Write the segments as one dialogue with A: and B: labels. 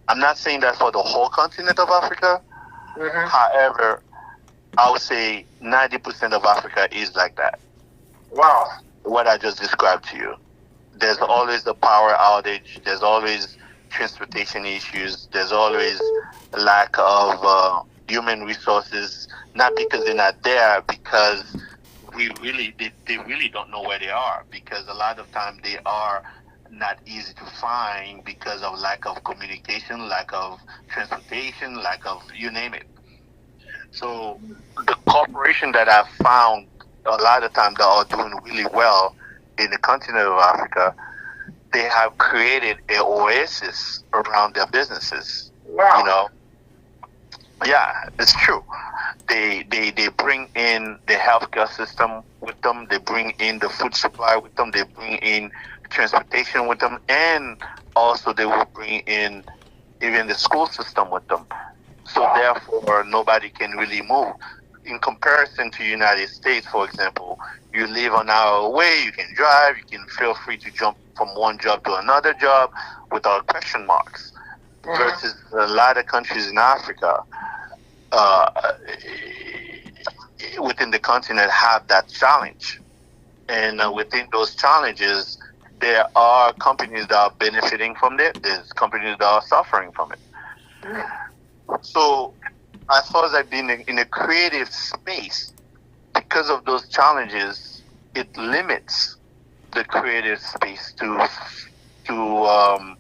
A: I'm not saying that for the whole continent of Africa.
B: Mm-hmm.
A: However, I would say 90% of Africa is like that.
B: Wow.
A: What I just described to you. There's always a power outage. There's always transportation issues. There's always a lack of human resources. Not because they're not there, because they really don't know where they are. Because a lot of time they are not easy to find because of lack of communication, lack of transportation, lack of you name it. So the corporation that I've found a lot of times that are doing really well in the continent of Africa, they have created an oasis around their businesses.
B: Wow.
A: You know, yeah, it's true. They bring in the healthcare system with them. They bring in the food supply with them. They bring in transportation with them, and also they will bring in even the school system with them. So therefore, nobody can really move. In comparison to United States, for example, you live an hour away, you can drive, you can feel free to jump from one job to another job without question marks. Versus a lot of countries in Africa, uh, within the continent, have that challenge. And within those challenges, there are companies that are benefiting from it. There's companies that are suffering from it. So, as far as I've been in a creative space, because of those challenges, it limits the creative space to um,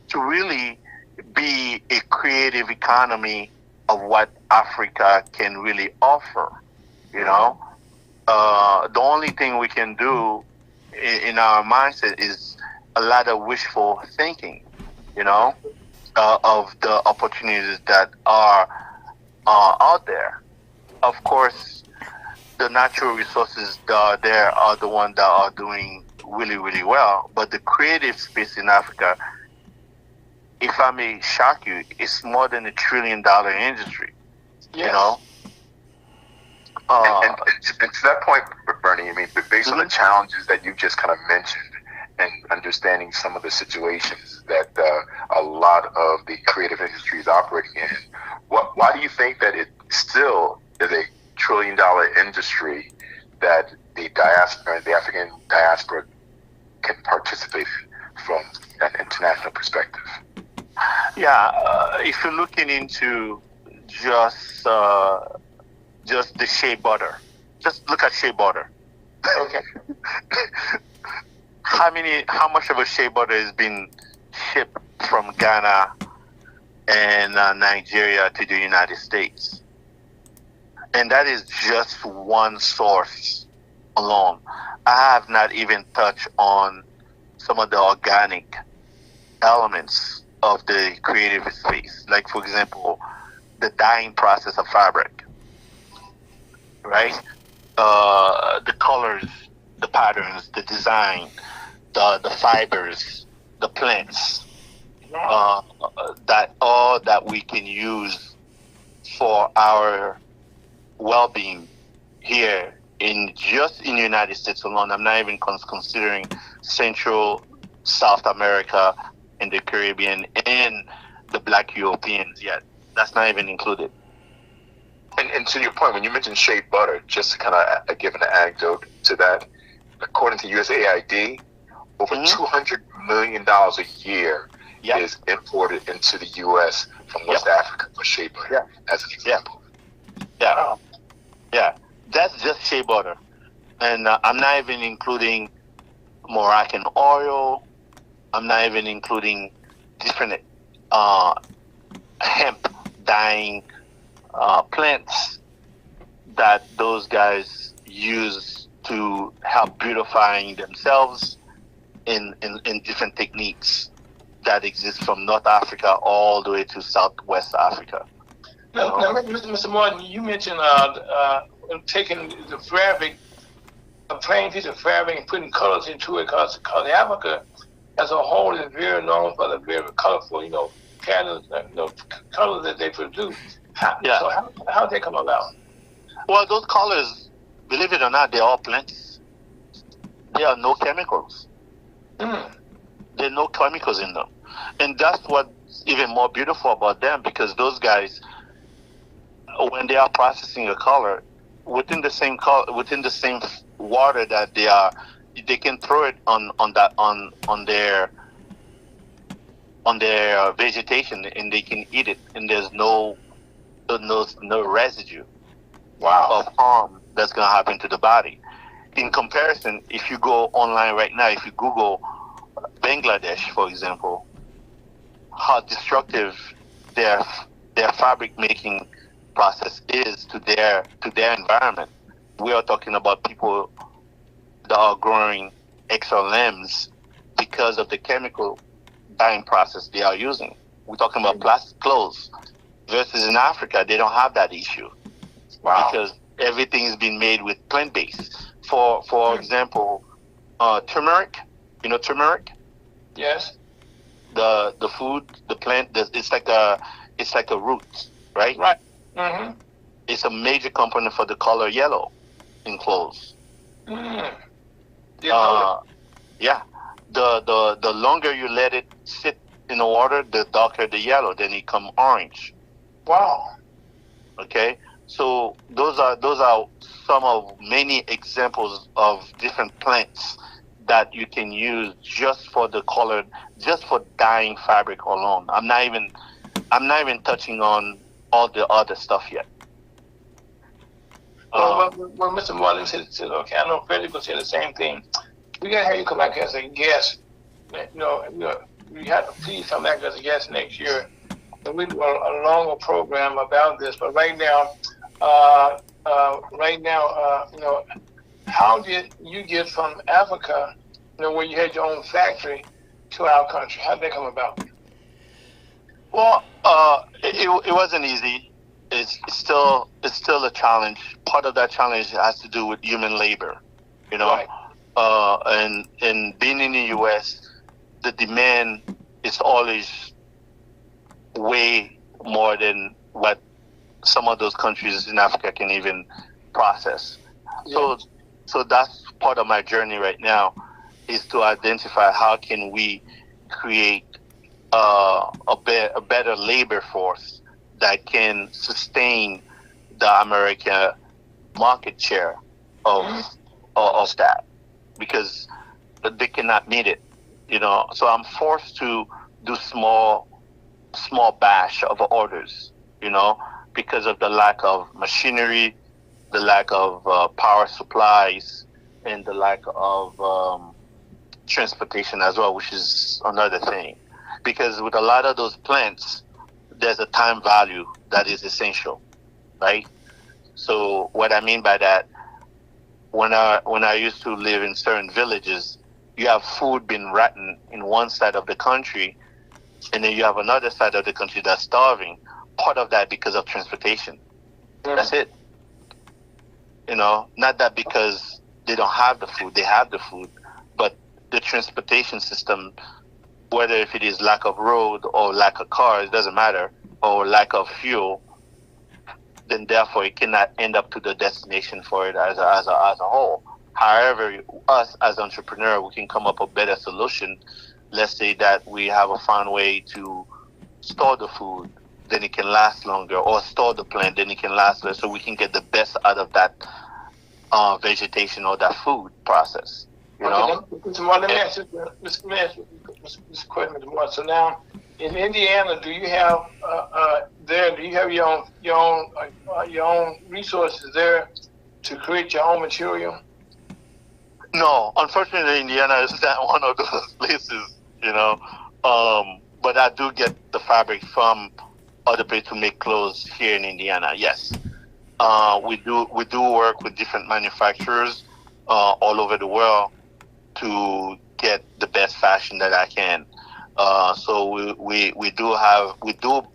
A: to really be a creative economy of what Africa can really offer. You know, the only thing we can do in our mindset is a lot of wishful thinking. You know, of the opportunities that are out there. Of course, the natural resources that are there are the ones that are doing really, really well. But the creative space in Africa, if I may shock you, it's more than $1 trillion industry.
B: Yes.
A: You know.
C: And to that point, Bernie, I mean, based on the challenges that you just kind of mentioned, and understanding some of the situations that a lot of the creative industry is operating in, why do you think that it still is a $1 trillion industry that the diaspora, the African diaspora, can participate in from an international perspective?
A: Yeah, if you're looking into just the shea butter, just look at shea butter.
B: Okay.
A: How much of a shea butter has been shipped from Ghana and Nigeria to the United States? And that is just one source alone. I have not even touched on some of the organic elements of the creative space. Like, for example, the dyeing process of fabric, right? The colors, the patterns, the design, the fibers, the plants, that all that we can use for our well-being here in the United States alone. I'm not even considering Central, South America, and the Caribbean, and the Black Europeans yet. That's not even included.
C: And to your point, when you mentioned shea butter, just to kind of give an anecdote to that, according to USAID, over $200 million a year is imported into the U.S. from West Africa for shea butter, as an example.
A: Yeah, that's just shea butter. And I'm not even including Moroccan oil. I'm not even including different hemp dyeing plants that those guys use to help beautifying themselves in different techniques that exist from North Africa all the way to Southwest Africa.
B: Now, Mr. Martin, you mentioned taking the fabric, a plain piece of fabric, and putting colors into it, because Africa as a whole is very known for the very colorful, patterns, colors that they produce. So how did they come about?
A: Well, those colors, believe it or not, they're all plants. There are no chemicals. There are no chemicals in them, and that's what's even more beautiful about them, because those guys, when they are processing a color within the same color, within the same water that they can throw it on their vegetation, and they can eat it, and there's no residue of harm that's going to happen to the body. In comparison, if you go online right now, if you Google Bangladesh, for example, how destructive their fabric making process is to their environment. We are talking about people that are growing extra limbs because of the chemical dyeing process they are using. We're talking about plastic clothes. Versus in Africa, they don't have that issue. Because everything is being made with plant-based. For example, turmeric. You know turmeric?
B: Yes.
A: The food, the plant. It's like a root, right?
B: Right. Mm-hmm.
A: It's a major component for the color yellow in clothes.
B: Mm.
A: Yeah. The longer you let it sit in the water, the darker the yellow. Then it come orange.
B: Wow.
A: Okay. So those are some of many examples of different plants that you can use just for the color, just for dyeing fabric alone. I'm not even touching on all the other stuff yet.
B: Well, Mr. Martin said, okay, I know Freddie will say the same thing. We gotta have you come back as a guest. You have to please come back as a guest next year. And we do a longer program about this. But right now, how did you get from Africa, where you had your own factory, to our country? How did that come about?
A: Well, it wasn't easy. It's still a challenge. Part of that challenge has to do with human labor,
B: Right.
A: And being in the U.S., the demand is always way more than what some of those countries in Africa can even process. Yeah. So that's part of my journey right now, is to identify how can we create a better labor force that can sustain the American market share of that, because they cannot meet it, So I'm forced to do small batch of orders, because of the lack of machinery, the lack of power supplies, and the lack of transportation as well, which is another thing. Because with a lot of those plants, there's a time value that is essential, right? So what I mean by that, when I used to live in certain villages, you have food being rotten in one side of the country, and then you have another side of the country that's starving. Part of that because of transportation. Mm-hmm. That's it. Not that because they don't have the food, they have the food, but the transportation system, whether if it is lack of road or lack of cars, doesn't matter, or lack of fuel, then therefore it cannot end up to the destination for it as a whole. However, us as entrepreneurs, we can come up with a better solution. Let's say that we have a fun way to store the food, then it can last longer, or store the plant, then it can last longer, so we can get the best out of that vegetation or that food process.
B: Let me ask you this question, Mr. Moore. So now, in Indiana, do you have your own resources there to create your own material?
A: No, unfortunately, Indiana is not one of those places, but I do get the fabric from other places to make clothes here in Indiana. Yes, we do work with different manufacturers all over the world to get the best fashion that I can. So we do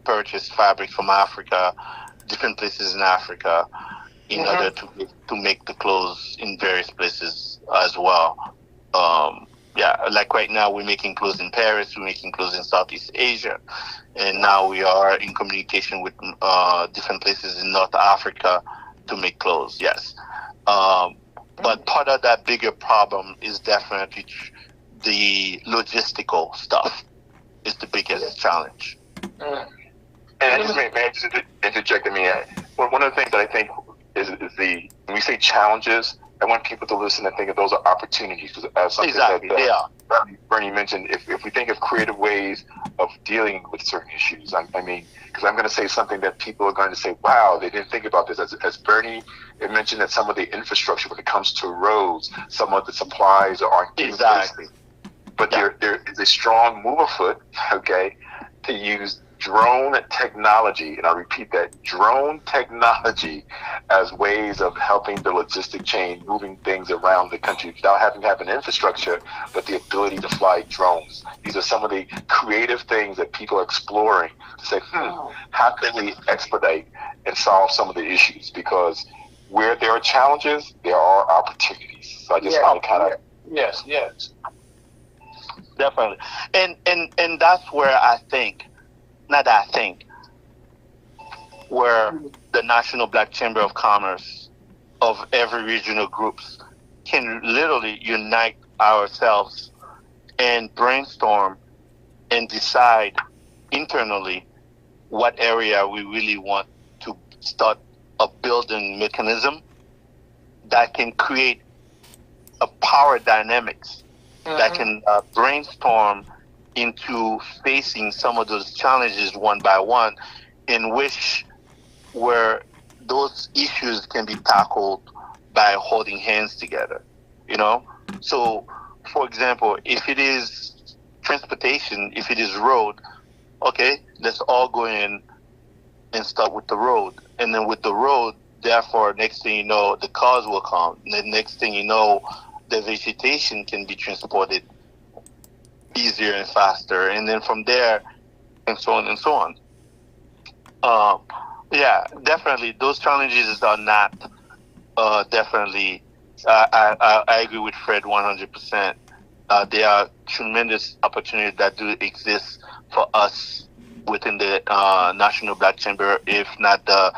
A: purchase fabric from Africa, different places in Africa, in order to make the clothes in various places as well. Like right now we're making clothes in Paris, we're making clothes in Southeast Asia, and now we are in communication with different places in North Africa to make clothes. Yes. But part of that bigger problem is definitely the logistical stuff is the biggest challenge.
B: Mm.
C: And I just may I just interject. I mean, one of the things that I think is when we say challenges, I want people to listen and think of those are opportunities. As something
A: Exactly,
C: that
A: they are.
C: Bernie mentioned, if we think of creative ways of dealing with certain issues, I mean, because I'm going to say something that people are going to say, wow, they didn't think about this. As Bernie had mentioned, that some of the infrastructure when it comes to roads, some of the supplies aren't getting
A: Exactly.
C: places. But there is a strong move afoot, okay, to use drone technology, and I repeat that, drone technology as ways of helping the logistic chain, moving things around the country without having to have an infrastructure, but the ability to fly drones. These are some of the creative things that people are exploring to say, how can we expedite and solve some of the issues? Because where there are challenges, there are opportunities. So I just want to kind of...
B: Yes.
A: Definitely. And that's where where the National Black Chamber of Commerce of every regional groups can literally unite ourselves and brainstorm and decide internally what area we really want to start a building mechanism that can create a power dynamics that can brainstorm into facing some of those challenges one by one, in which where those issues can be tackled by holding hands together, you know? So, for example, if it is transportation, if it is road, okay, let's all go in and start with the road. And then with the road, therefore, next thing you know, the cars will come. And the next thing you know, the vegetation can be transported easier and faster. And then from there, and so on and so on. Yeah, definitely. Those challenges are not definitely. I agree with Fred 100%. There are tremendous opportunities that do exist for us within the National Black Chamber, if not the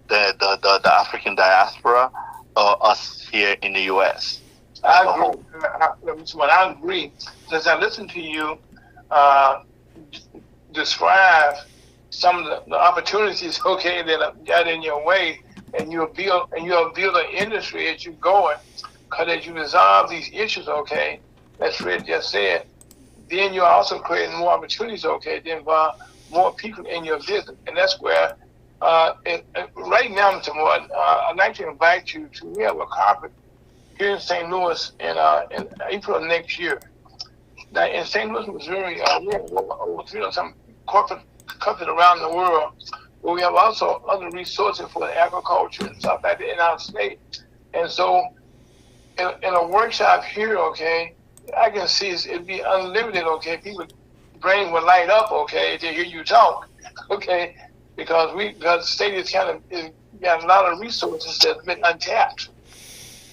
A: African diaspora, or us here in the U.S.
B: I agree. As I listen to you describe some of the opportunities, okay, that have got in your way, and you'll build an industry as you're going, because as you resolve these issues, okay, as Fred just said, then you're also creating more opportunities, okay, to involve more people in your business, and that's where right now, Mr. Morton, I'd like to invite you to we have a conference here in St. Louis in April of next year. Now, in St. Louis, Missouri, we have over some corporate companies around the world, but we have also other resources for agriculture and stuff like that in our state. And so, in a workshop here, okay, I can see it'd be unlimited, okay. People's brain would light up, okay, to hear you talk, okay, because the state is got a lot of resources that's been untapped.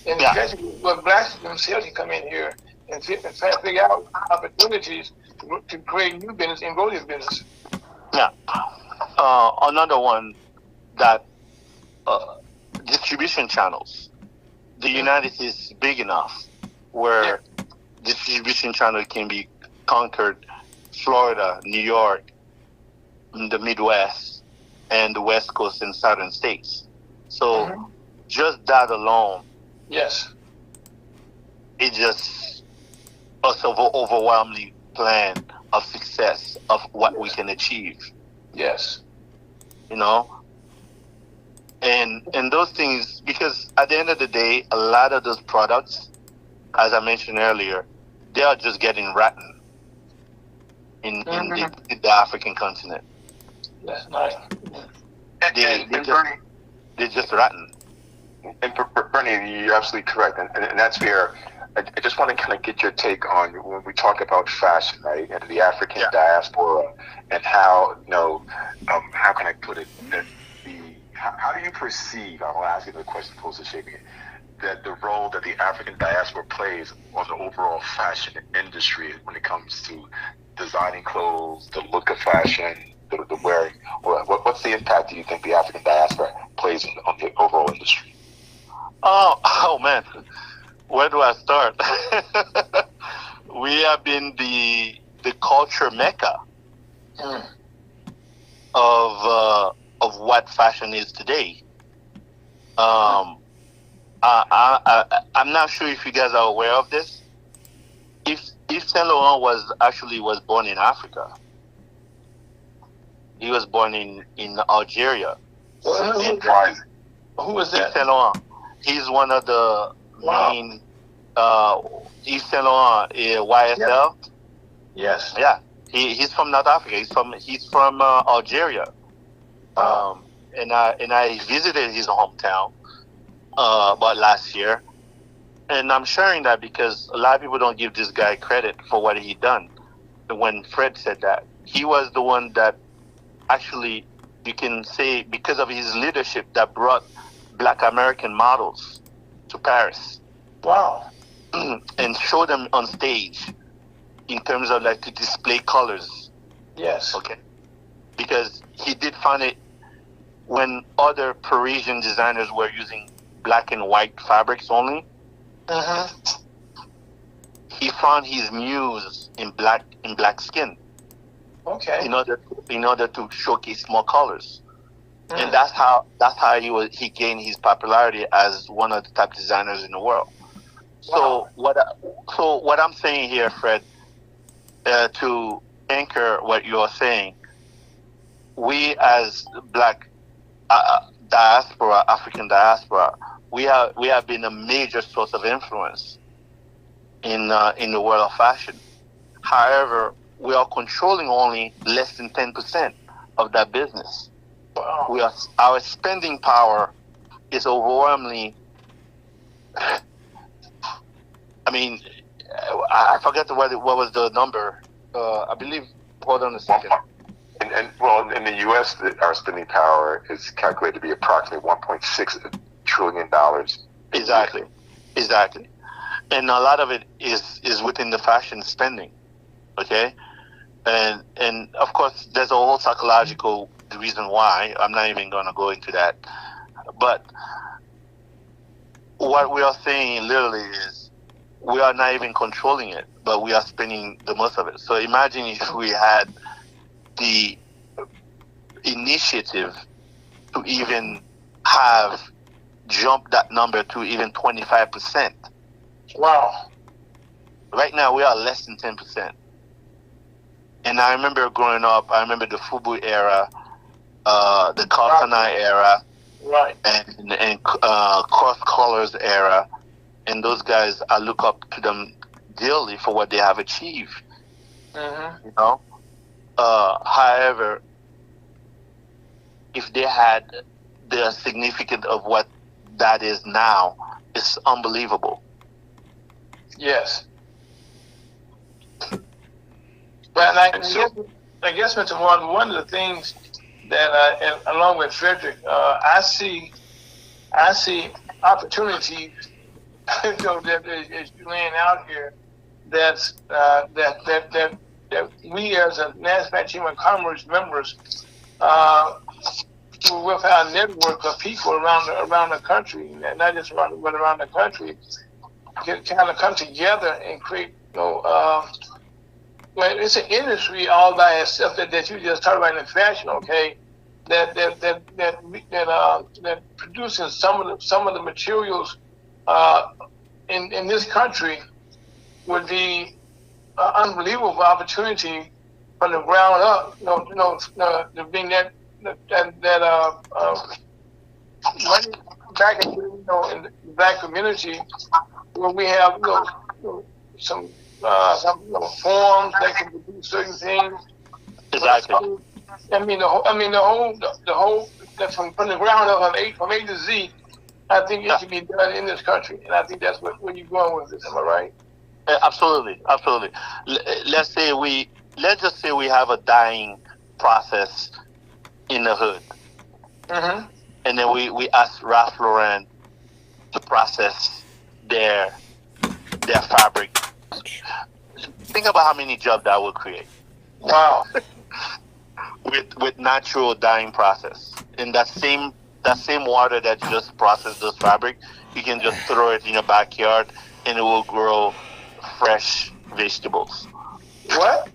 B: And especially when blacks themselves can come in here and try to figure out opportunities to create new business and grow their business.
A: Yeah. Another one that distribution channels. The United States is big enough where distribution channel can be conquered. Florida, New York, the Midwest, and the West Coast and Southern states. So just that alone,
B: yes,
A: it just overwhelmingly plan of success of what we can achieve.
B: Yes,
A: you know, and those things, because at the end of the day, a lot of those products, as I mentioned earlier, they are just getting rotten in the African continent.
B: That's nice.
A: They're just rotten.
C: And Bernie, you're absolutely correct, and that's where I just want to kind of get your take on when we talk about fashion, right, and the African diaspora, and how, you know, how can I put it, that how do you perceive, I'll ask you the question close to shaping it, that the role that the African diaspora plays on the overall fashion industry when it comes to designing clothes, the look of fashion, the wearing, what's the impact do you think the African diaspora plays on the overall industry?
A: Oh man, where do I start? we have been the culture mecca of what fashion is today. I'm not sure if you guys are aware of this. If Saint Laurent was born in Africa. He was born in Algeria.
B: Who was that?
A: Yves Saint Laurent. He's one of the main Yves Saint Laurent YSL.
B: Yes.
A: Yeah. He's from North Africa. He's from Algeria. And I visited his hometown about last year. And I'm sharing that because a lot of people don't give this guy credit for what he done. When Fred said that, he was the one that actually, you can say, because of his leadership, that brought Black American models to Paris.
B: Wow.
A: And show them on stage in terms of like to display colors.
B: Yes.
A: Okay. Because he did find it when other Parisian designers were using black and white fabrics only. He found his muse in black skin.
B: Okay.
A: In order to showcase more colors. And that's how he gained his popularity as one of the top designers in the world.
B: Wow.
A: So what I'm saying here, Fred, to anchor what you're saying, we as Black diaspora, African diaspora, we have been a major source of influence in the world of fashion. However, we are controlling only less than 10% of that business.
B: Wow.
A: Our spending power is overwhelmingly. I mean, I forget what was the number. I believe. Hold on a second.
C: And well, in the U.S., our spending power is calculated to be approximately $1.6 trillion.
A: Exactly, and a lot of it is within the fashion spending. Okay, and of course, there's a whole psychological reason why. I'm not even going to go into that, but what we are saying literally is we are not even controlling it, but we are spending the most of it. So imagine if we had the initiative to even have jumped that number to even 25%.
B: Wow.
A: Right now we are less than 10%. And I remember growing up, I remember the Fubu era, the Kaltanai era,
B: right,
A: and Cross Colors era, and those guys, I look up to them dearly for what they have achieved. You know, however, if they had the significance of what that is now, it's unbelievable.
B: Yes. But I guess, Mr. Martin, one of the things that, along with Frederick, I see opportunities, that as you laying out here, that we as a NASDAQ Chamber of Commerce members, with our network of people around the country, and not just around the country, can kind of come together and create, well, it's an industry all by itself that you just talked about in fashion, okay? That producing some of the materials in this country would be an unbelievable opportunity from the ground up. To bring that money back into in the black community, where we have some forms that can do certain things.
A: Exactly.
B: I mean the whole from the ground up from A to Z. I think it should be done in this country, and I think that's where you're going with this. Am I right?
A: Absolutely. Let's just say we have a dyeing process in the hood, and then we ask Ralph Lauren to process their fabric. Think about how many jobs that would create.
B: Wow.
A: with natural dyeing process, and that same water that just processed this fabric, you can just throw it in your backyard and it will grow fresh vegetables.
B: What?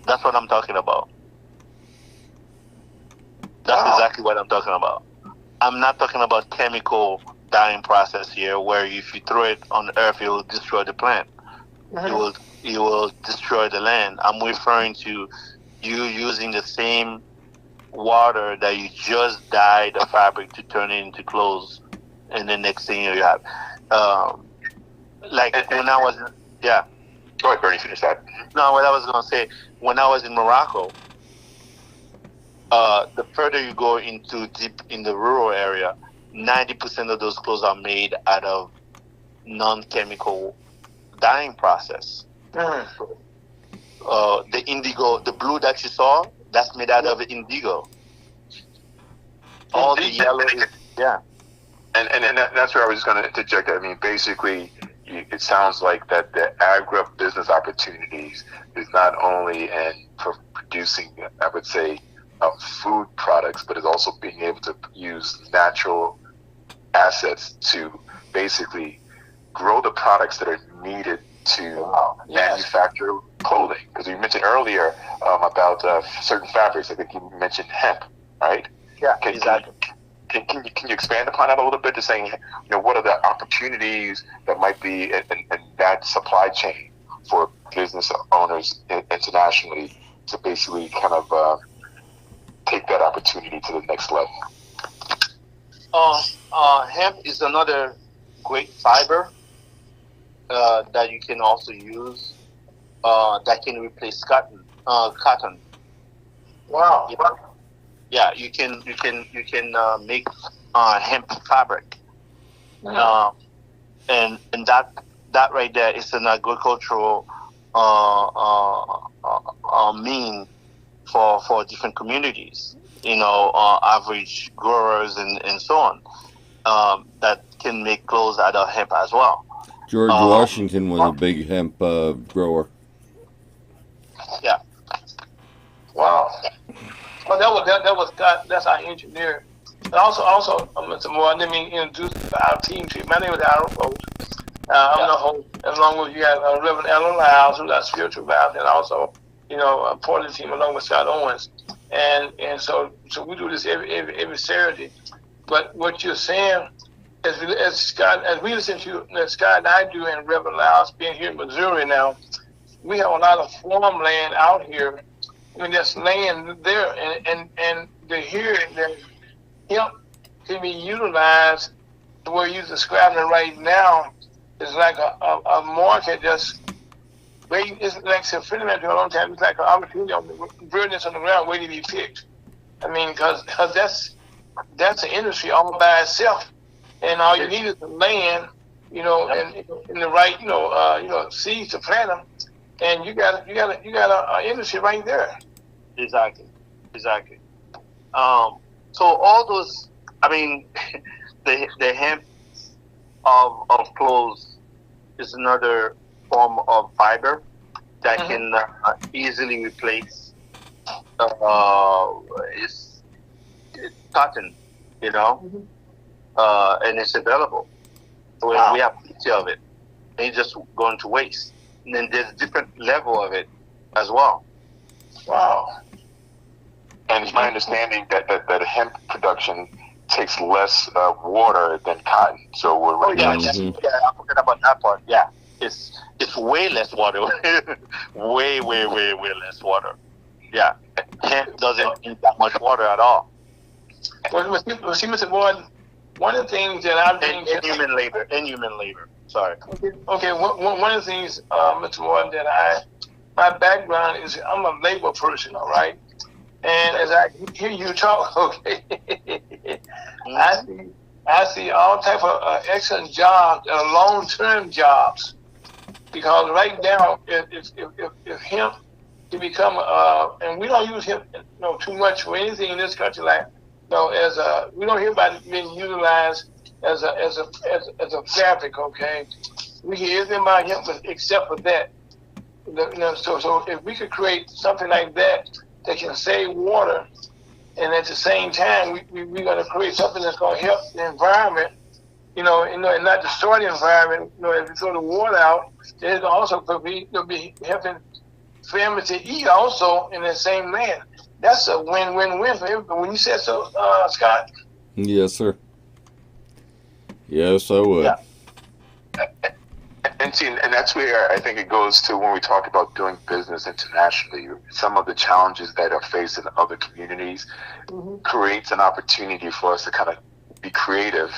A: That's what I'm talking about. That's exactly what I'm talking about. I'm not talking about chemical dyeing process here, where if you throw it on earth, it will destroy the plant. You will destroy the land. I'm referring to you using the same water that you just dyed the fabric to turn it into clothes, and the next thing you have, when I was, yeah.
C: Go ahead, Bernie. Finish that.
A: No, what I was gonna say, when I was in Morocco, the further you go into deep in the rural area, 90% of those clothes are made out of non-chemical dyeing process. The indigo, the blue that you saw, that's made out of indigo. All the yellow, yeah.
C: And that's where I was going to interject. I mean, basically, it sounds like that the agribusiness opportunities is not only in producing, I would say, food products, but is also being able to use natural assets to basically grow the products that are needed to manufacture clothing. Because you mentioned earlier about certain fabrics. I think you mentioned hemp, right?
A: Yeah, exactly.
C: Can you expand upon that a little bit, to saying, what are the opportunities that might be in that supply chain for business owners internationally to basically kind of take that opportunity to the next level?
A: Hemp is another great fiber that you can also use that can replace cotton.
B: Wow.
A: Yeah, you can make hemp fabric, and that right there is an agricultural mean for different communities. Average growers and so on, that can make clothes out of hemp as well.
D: George Washington was a big hemp grower.
A: Yeah.
B: Wow. Well, that's our engineer. And also, Mr. Moore, I didn't mean to introduce our team to you. My name is Aaron Rose. I'm the host, along with you have Reverend Ellen Lyles, who's our spiritual advisor, and also, a part of the team along with Scott Owens. And so we do this every Saturday. But what you're saying, as we listen to Scott and I do, and Reverend Lyles being here in Missouri now, we have a lot of farmland out here. I mean, that's land there, and the here that hemp can be utilized the way you're describing it right now is like a market that's waiting. It's like a phenomenon to a long time. It's like an opportunity on the brilliance on the ground waiting to be picked. I mean, because that's an industry all by itself, and all you need is the land, and in the right, seeds to plant them. And you got an industry right there.
A: Exactly. So all those, I mean, the hemp of clothes is another form of fiber that can easily replace it's cotton, and it's available. So we have plenty of it, and it's just going to waste. And then there's different level of it as well.
B: Wow.
C: And it's my understanding that hemp production takes less water than cotton. So we're
A: I forgot about that part. Yeah, it's way less water. way less water. Yeah, hemp doesn't need that much water at all.
B: Well, see, Mr. Boyd, one of the things that I've been
A: in human labor. Sorry.
B: Okay. One of the things, Mr. Boyd, that my background is I'm a labor person, all right. And as I hear you talk, okay, I see all type of excellent jobs, long-term jobs, because right now, if hemp can become, and we don't use hemp, too much for anything in this country, like, we don't hear about it being utilized as a fabric, okay. We hear everything about hemp except for that. So if we could create something like that can save water, and at the same time we're going to create something that's going to help the environment, and not destroy the environment. If you throw the water out, then it also could be helping families to eat also in the same land. That's a win-win-win for everybody. When you said so, Scott.
D: Yes, sir. Yes, I would.
B: Yeah.
C: And see, and that's where I think it goes to when we talk about doing business internationally. Some of the challenges that are faced in other communities creates an opportunity for us to kind of be creative,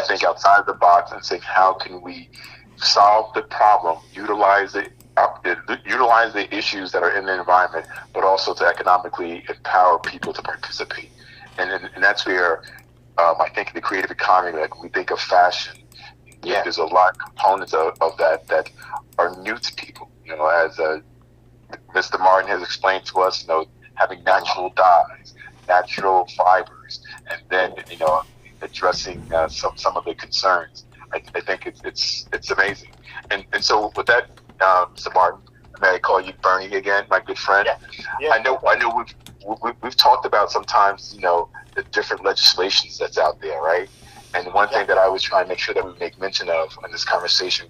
C: think outside the box, and say, how can we solve the problem, utilize the issues that are in the environment, but also to economically empower people to participate. And that's where I think the creative economy, like we think of fashion. Yeah, there's a lot of components of that are new to people. As Mr. Martin has explained to us, having natural dyes, natural fibers, and then addressing some of the concerns. I think it's amazing. And so with that, Mr. Martin, may I call you Bernie again, my good friend?
B: Yeah.
C: I know we've talked about sometimes the different legislations that's out there, right? And one thing that I was trying to make sure that we make mention of in this conversation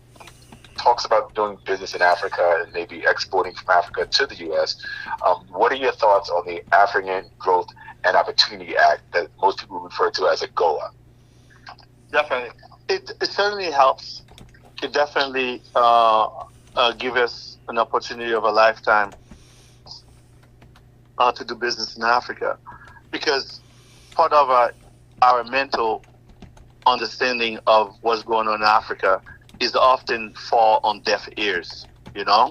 C: talks about doing business in Africa and maybe exporting from Africa to the U.S. What are your thoughts on the African Growth and Opportunity Act that most people refer to as AGOA?
A: Definitely. It certainly helps. It definitely gives us an opportunity of a lifetime to do business in Africa, because part of our mental understanding of what's going on in Africa is often fall on deaf ears,
B: Yeah.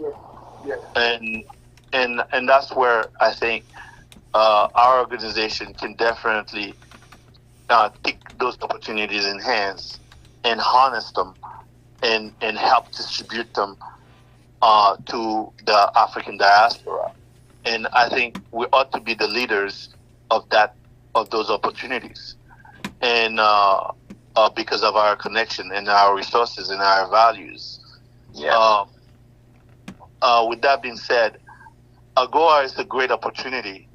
A: and that's where I think our organization can definitely take those opportunities in hands and harness them and help distribute them to the African diaspora. And I think we ought to be the leaders of those opportunities, and because of our connection and our resources and our values.
B: Yeah.
A: With that being said, AGOA is a great opportunity.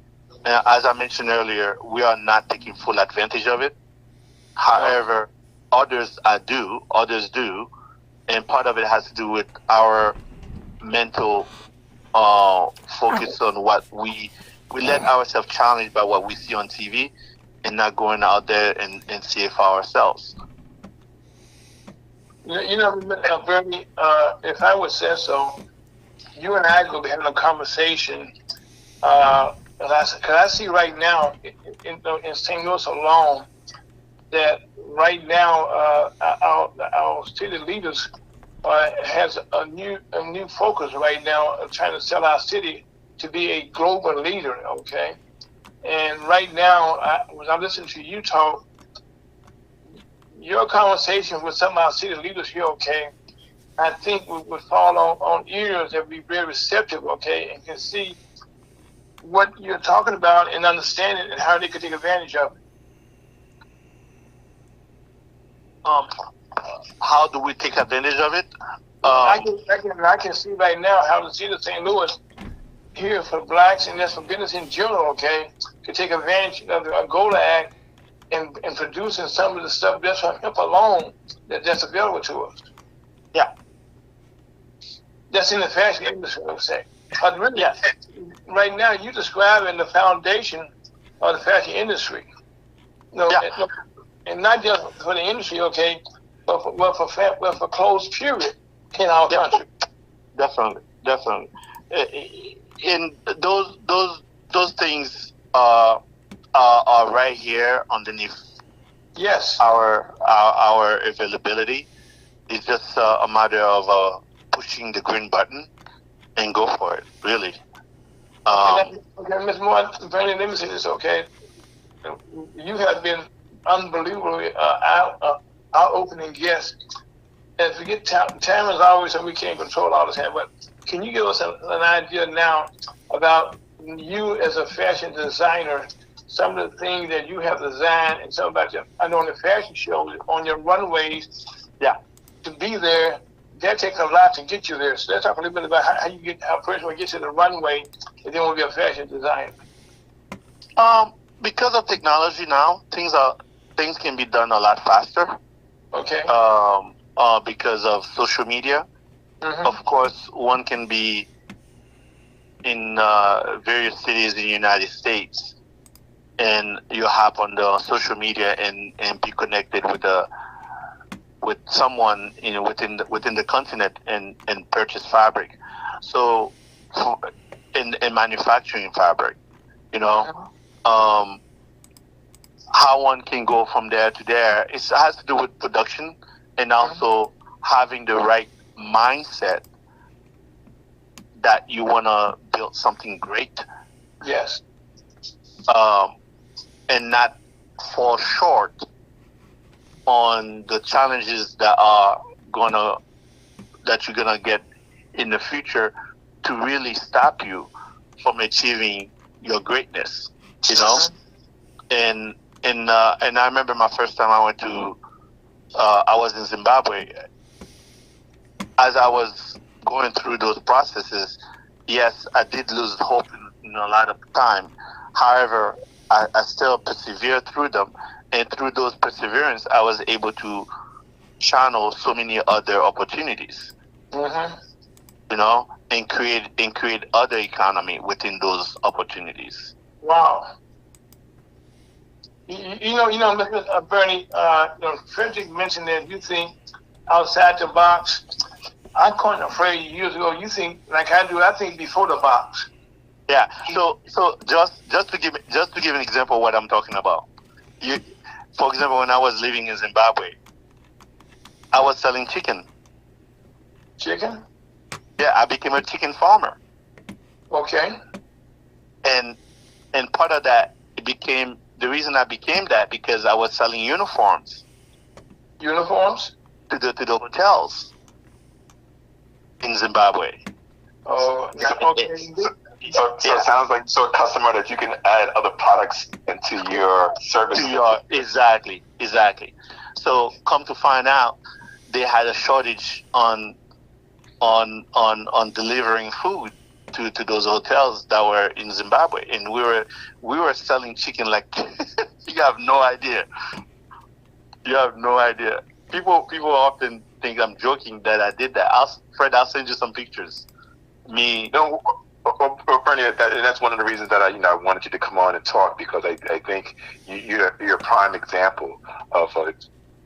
A: As I mentioned earlier, we are not taking full advantage of it. However, others do, and part of it has to do with our mental focus on what we let ourselves challenged by what we see on TV, and not going out there and see it for ourselves.
B: Bernie, if I would say so, you and I will be having a conversation. Because I see right now in St. Louis alone that right now our city leaders has a new focus right now of trying to sell our city to be a global leader. Okay. And right now, when I'm listening to you talk, your conversation with some of our city leaders here, okay, I think would fall on ears that would be very receptive, okay, and can see what you're talking about and understand it and how they could take advantage of it.
A: How do we take advantage of it?
B: I can see right now how the city of St. Louis here for blacks and just for business in general, okay, to take advantage of the AGOA Act and producing some of the stuff just from hemp alone that's available to us.
A: Yeah.
B: That's in the fashion industry, I would say. But really, right now, you're describing the foundation of the fashion industry. And not just for the industry, okay, but for clothes, period, in our country.
A: Definitely. And those things are right here underneath.
B: Yes.
A: Our availability. It's just a matter of pushing the green button and go for it. Really.
B: Okay, Ms. Moore, Bernie, let me say this, okay? You have been unbelievably eye-opening guest. And forget time is always something we can't control all the time, but can you give us an idea now about you as a fashion designer, some of the things that you have designed and some about I know on the fashion shows, on your runways, to be there, that takes a lot to get you there. So let's talk a little bit about how a person will get to the runway and then will be a fashion designer.
A: Because of technology now, things can be done a lot faster.
B: Okay.
A: Because of social media.
B: Mm-hmm.
A: Of course, one can be in various cities in the United States, and you hop on the social media and be connected with someone within the continent and purchase fabric. So in manufacturing fabric, um, how one can go from there to there, it has to do with production and also having the right mindset that you want to build something great.
B: Yes.
A: And not fall short on the challenges that you're gonna get in the future to really stop you from achieving your greatness. And I remember my first time I went to I was in Zimbabwe. As I was going through those processes, yes, I did lose hope in a lot of time. However, I still persevered through them, and through those perseverance, I was able to channel so many other opportunities. And create other economy within those opportunities.
B: Wow. Mr. Bernie, Frederick mentioned that you think outside the box. I coined a phrase years ago. You think like I do. I think before the box.
A: Yeah. So just to give an example of what I'm talking about. For example, when I was living in Zimbabwe, I was selling chicken.
B: Chicken?
A: Yeah, I became a chicken farmer.
B: Okay.
A: And part of that, the reason I became that because I was selling uniforms.
B: Uniforms?
A: To the hotels in Zimbabwe.
B: Oh, okay.
C: So it sounds like a customer that you can add other products into your service.
A: Exactly. So come to find out, they had a shortage on delivering food to those hotels that were in Zimbabwe, and we were selling chicken like you have no idea. You have no idea. People often think I'm joking that I did that. Fred, I'll send you some pictures. Me.
C: No, Bernie, that's one of the reasons that I wanted you to come on and talk, because I think you're a prime example of a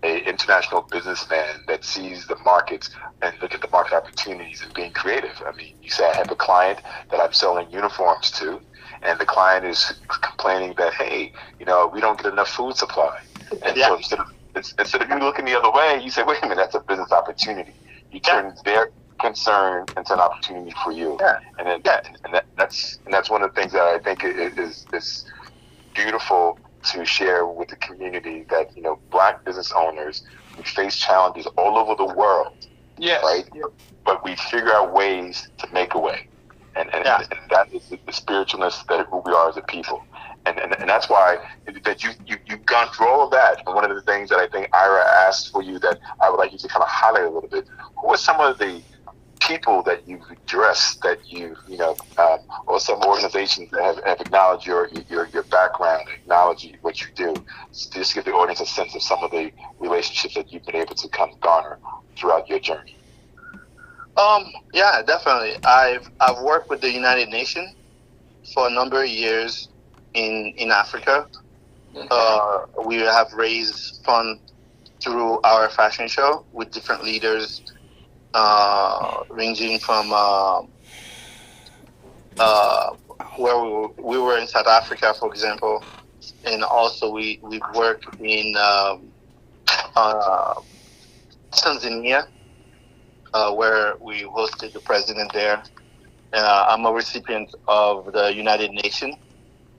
C: international businessman that sees the markets and look at the market opportunities and being creative. I mean, you say I have a client that I'm selling uniforms to, and the client is complaining that, hey, we don't get enough food supply. And so instead of you looking the other way, you say, wait a minute, that's a business opportunity. You turn their concern into an opportunity for you.
A: Yeah.
C: And that's one of the things that I think is beautiful to share with the community, that Black business owners, we face challenges all over the world.
B: Yes.
C: Right? Yeah. But we figure out ways to make a way. And that is the spiritualness that who we are as a people. And that's why that you've gone through all of that. And one of the things that I think Ira asked for you that I would like you to kind of highlight a little bit, who are some of the people that you've addressed, that or some organizations that have acknowledged your background, acknowledge what you do, just to give the audience a sense of some of the relationships that you've been able to kind of garner throughout your journey?
A: Yeah, definitely. I've worked with the United Nations for a number of years in Africa. We have raised funds through our fashion show with different leaders, ranging from where we were in South Africa, for example, and also we've worked in Tanzania, where we hosted the president there. I'm a recipient of the United Nations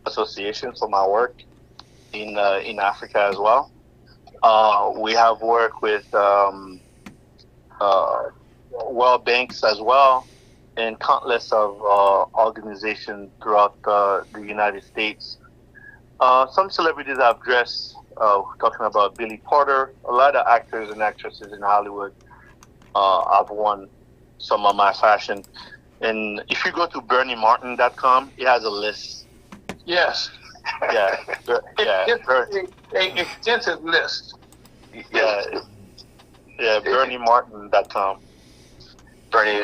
A: Association for my work in Africa as well. We have worked with World Banks as well, and countless of organizations throughout the United States. Some celebrities I've dressed, talking about Billy Porter, a lot of actors and actresses in Hollywood. I've worn some of my fashion. And if you go to BernieMartin.com, it has a list.
B: Yes.
A: Yeah.
B: It's an extensive list.
A: Yeah. Yeah, BernieMartin.com.
C: Bernie,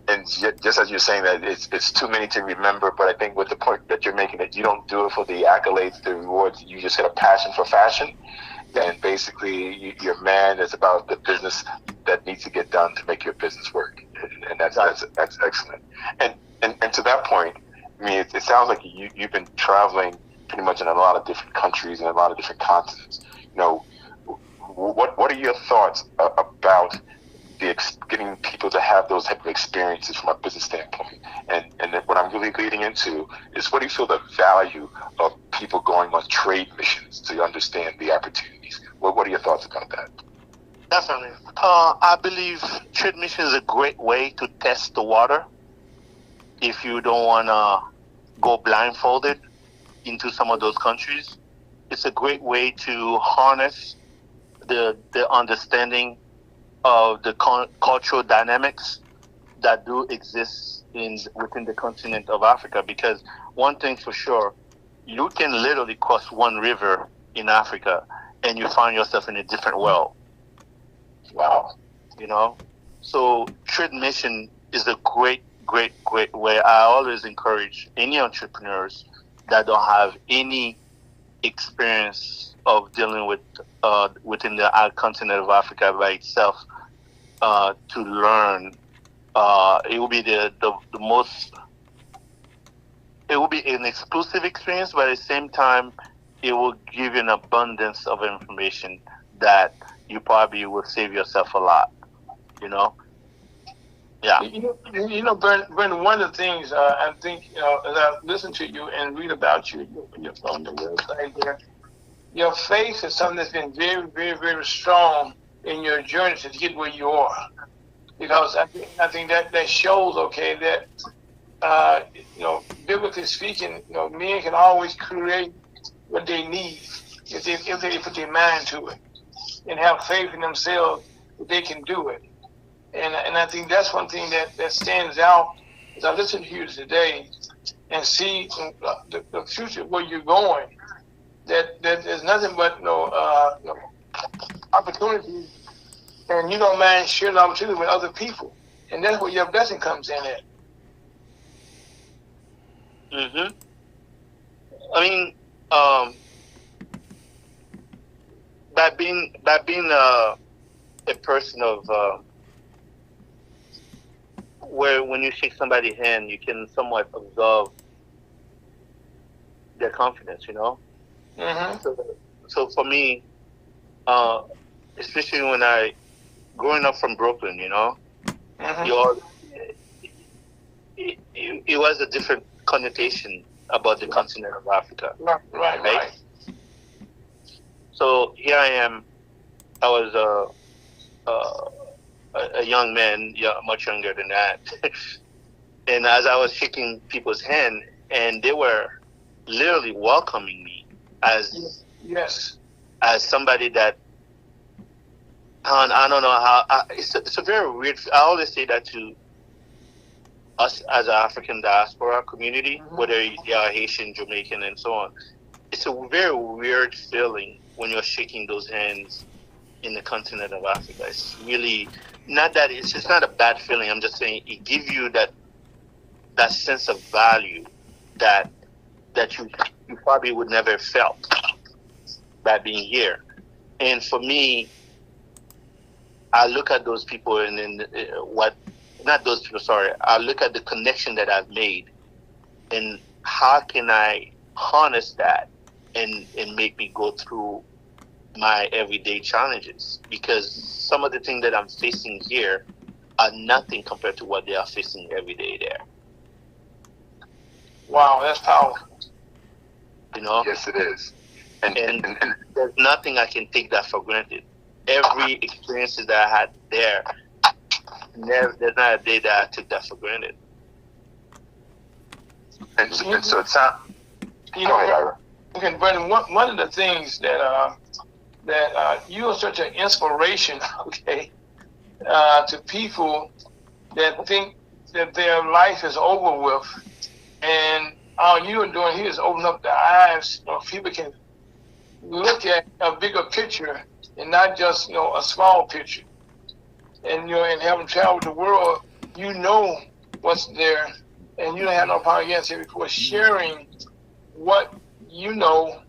C: and just as you're saying that, it's too many to remember, but I think with the point that you're making, that you don't do it for the accolades, the rewards, you just had a passion for fashion, and basically your man is about the business that needs to get done to make your business work, and that's excellent. And to that point, I mean, it sounds like you've been traveling pretty much in a lot of different countries and a lot of different continents. You know, what are your thoughts about getting people to have those type of experiences from a business standpoint? And what I'm really leading into is, what do you feel the value of people going on trade missions to understand the opportunities? What are your thoughts about that?
A: Definitely. I believe trade mission is a great way to test the water if you don't want to go blindfolded into some of those countries. It's a great way to harness the understanding of the cultural dynamics that do exist within the continent of Africa. Because one thing for sure, you can literally cross one river in Africa and you find yourself in a different world.
C: Wow.
A: You know? So trade mission is a great way. I always encourage any entrepreneurs that don't have any experience of dealing with within the continent of Africa by itself to learn. It will be the most. It will be an exclusive experience, but at the same time, it will give you an abundance of information that you probably will save yourself a lot. You know. Yeah.
B: You know, Brandon, one of the things I think, as I listen to you and read about you, you're from the website there, your faith is something that's been very, very, very strong in your journey to get where you are. Because I think that shows, okay, that, biblically speaking, men can always create what they need if they put their mind to it and have faith in themselves that they can do it. And I think that's one thing that stands out as I listen to you today and see the future where you're going. That there's nothing but opportunities, and you don't mind sharing opportunity with other people, and that's where your blessing comes in at.
A: Mhm. I mean, by being a person of where when you shake somebody's hand, you can somewhat absorb their confidence, you know.
B: Mm-hmm.
A: So for me, especially when growing up from Brooklyn, you know,
B: Mm-hmm.
A: it was a different connotation about the continent of Africa.
B: Right.
A: So here I am. I was a young man, much younger than that. And as I was shaking people's hand, and they were literally welcoming me as somebody that, I don't know how, it's a very weird, I always say that to us as an African diaspora community, whether you are Haitian, Jamaican, and so on. It's a very weird feeling when you're shaking those hands in the continent of Africa. It's really not that it's just not a bad feeling. I'm just saying it gives you that sense of value that you probably would never have felt by being here. And for me, I look at those people and then I look at the connection that I've made and how can I harness that and make me go through my everyday challenges, because some of the things that I'm facing here are nothing compared to what they are facing every day there.
B: Wow, that's powerful.
A: You know?
C: Yes, it is. And
A: there's nothing I can take that for granted. Every experience that I had there, there's not a day that I took that for granted.
C: And so it's not.
B: Okay, Brandon. One of the things that you are such an inspiration, okay, to people that think that their life is over with, and all you are doing here is open up the eyes so people can look at a bigger picture and not just a small picture. And and having traveled the world, you know what's there, and you don't have no problem against it before sharing what you know.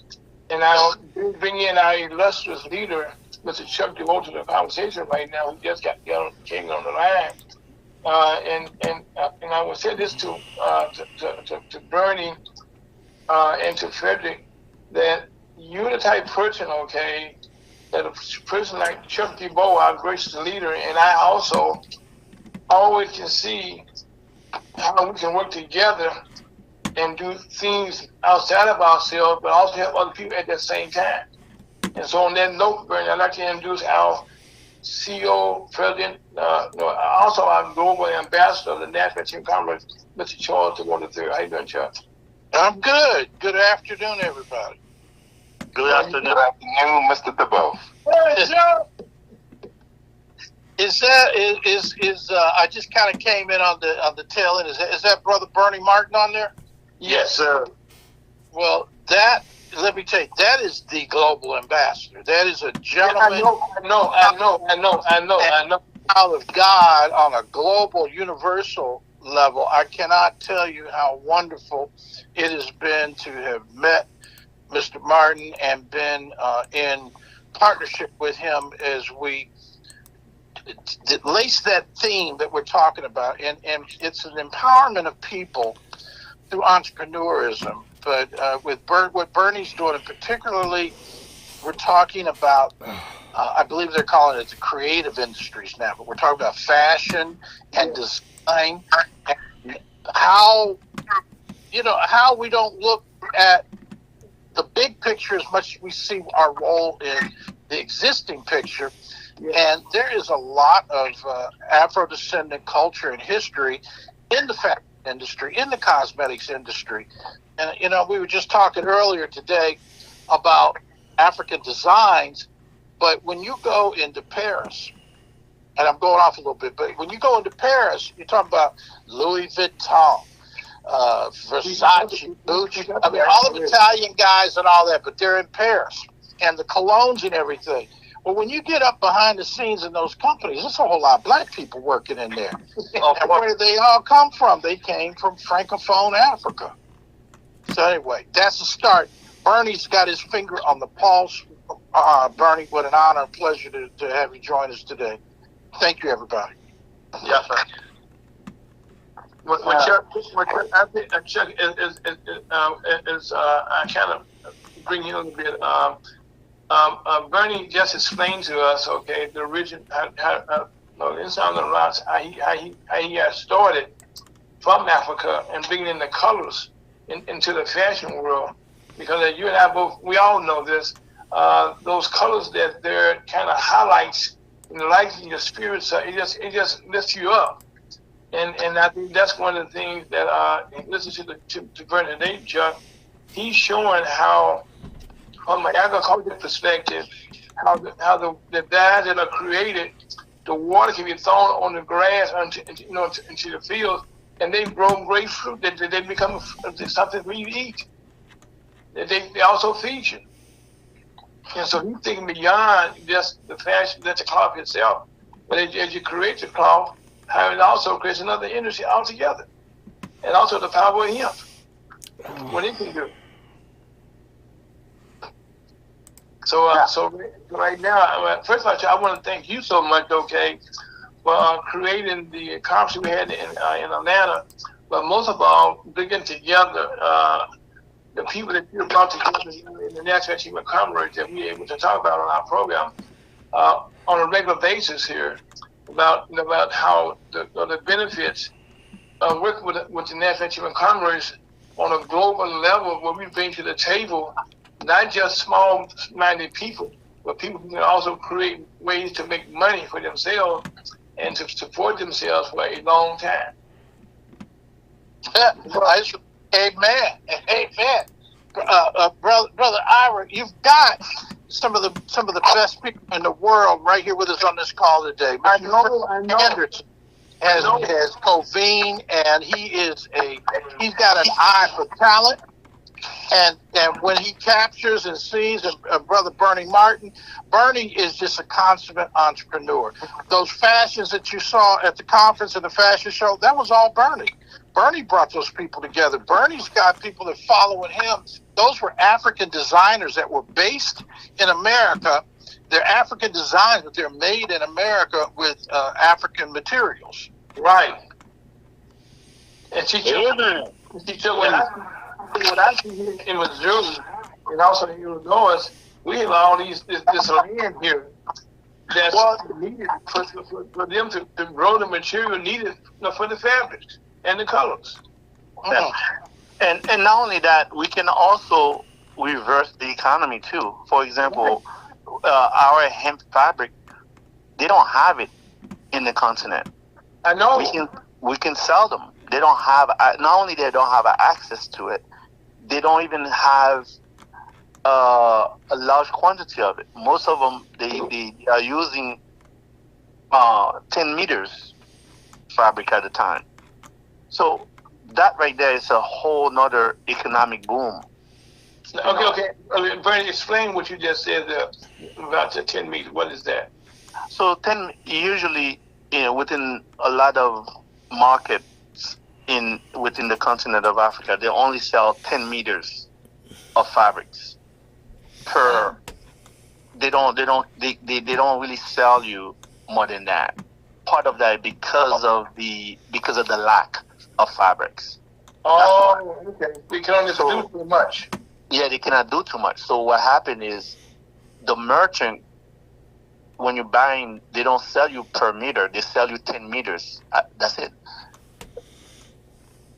B: And I'll bring in our illustrious leader, Mr. Chuck DeVoe, to the conversation right now. He just came on the line. And I will say this to Bernie and to Frederick, that you're the type of person, okay, that a person like Chuck DeVoe, our gracious leader, and I also always can see how we can work together and do things outside of ourselves, but also help other people at the same time. And so on that note, Bernie, I'd like to introduce our CEO, President, also our global ambassador of the National Team Congress, Mr. Charles DeVoe III. How you doing, Chuck?
E: I'm good. Good afternoon, everybody.
A: Good afternoon.
C: Good afternoon, Mr. DeVoe.
B: Hey, Chuck!
E: I just kind of came in on the tail end. Is that Brother Bernie Martin on there?
B: Yes, sir.
E: Well, let me tell you, that is the global ambassador. That is a gentleman.
B: I know.
E: Out of God on a global, universal level. I cannot tell you how wonderful it has been to have met Mr. Martin and been in partnership with him as we lace that theme that we're talking about. And it's an empowerment of people through entrepreneurism. But with what Bernie's doing, and particularly we're talking about, I believe they're calling it the creative industries now, but we're talking about fashion and design, and how we don't look at the big picture as much as we see our role in the existing picture. And there is a lot of Afro-descendant culture and history in the fashion industry, in the cosmetics industry. And, we were just talking earlier today about African designs, but when you go into Paris, and I'm going off a little bit, but when you go into Paris, you're talking about Louis Vuitton, Versace, Gucci, I mean, all the Italian guys and all that, but they're in Paris, and the colognes and everything. Well, when you get up behind the scenes in those companies, there's a whole lot of black people working in there. And where did they all come from? They came from Francophone Africa. So anyway, that's the start. Bernie's got his finger on the pulse. Bernie, what an honor and pleasure to have you join us today. Thank you, everybody.
B: Yes, sir. I think Chuck is I kind of bring you a little bit. Bernie just explained to us, okay, the origin, inside the rocks, how he got started from Africa and bringing in the colors into the fashion world. Because as you and I both, we all know this, those colors that they're kind of highlights in the light in your spirit, so it just lifts you up. And I think that's one of the things that listen to Bernie today, Chuck. He's showing how, from an agricultural perspective, how the dyes that are created, the water can be thrown on the grass into the fields, and they grow great fruit that they become something we eat. They also feed you. And so he's thinking beyond just the fashion, that's the cloth itself. But as you create the cloth, how it also creates another industry altogether. And also the power of hemp, what it can do. So right now, first of all, I want to thank you so much, okay, for creating the conference we had in Atlanta. But most of all, bringing together the people that you brought together in the National Team of Commerce that we're able to talk about on our program on a regular basis here about how the benefits of working with the National Team of Commerce on a global level, where we bring to the table not just small-minded people, but people who can also create ways to make money for themselves and to support themselves for a long time.
E: Amen. Brother Ira, you've got some of the best people in the world right here with us on this call today.
B: I know.
E: Anderson has Covine, and he's got an eye for talent. And when he captures and sees Brother Bernie Martin, Bernie is just a consummate entrepreneur. Those fashions that you saw at the conference and the fashion show, that was all Bernie. Bernie brought those people together. Bernie's got people that following him. Those were African designers that were based in America. They're African designs, but they're made in America with African materials.
B: Right. And she took what I see here in Missouri and also in Illinois, we have all this land here that's needed for them to grow the material needed for the fabrics and the colors.
A: And not only that, we can also reverse the economy too. For example, our hemp fabric, they don't have it in the continent.
B: I know.
A: We can sell them. They don't have. Not only they don't have access to it, they don't even have a large quantity of it. Most of them they are using 10 meters fabric at a time. So that right there is a whole nother economic boom.
B: Okay. Bernie, explain what you just said about the 10 meters. What is that?
A: So 10 usually, within a lot of markets within the continent of Africa, they only sell 10 meters of fabrics per. They don't really sell you more than that. Part of that because of the lack of fabrics.
B: Oh, okay. They can only do too much.
A: Yeah, they cannot do too much. So what happened is the merchant, when you're buying, they don't sell you per meter. They sell you 10 meters. That's it.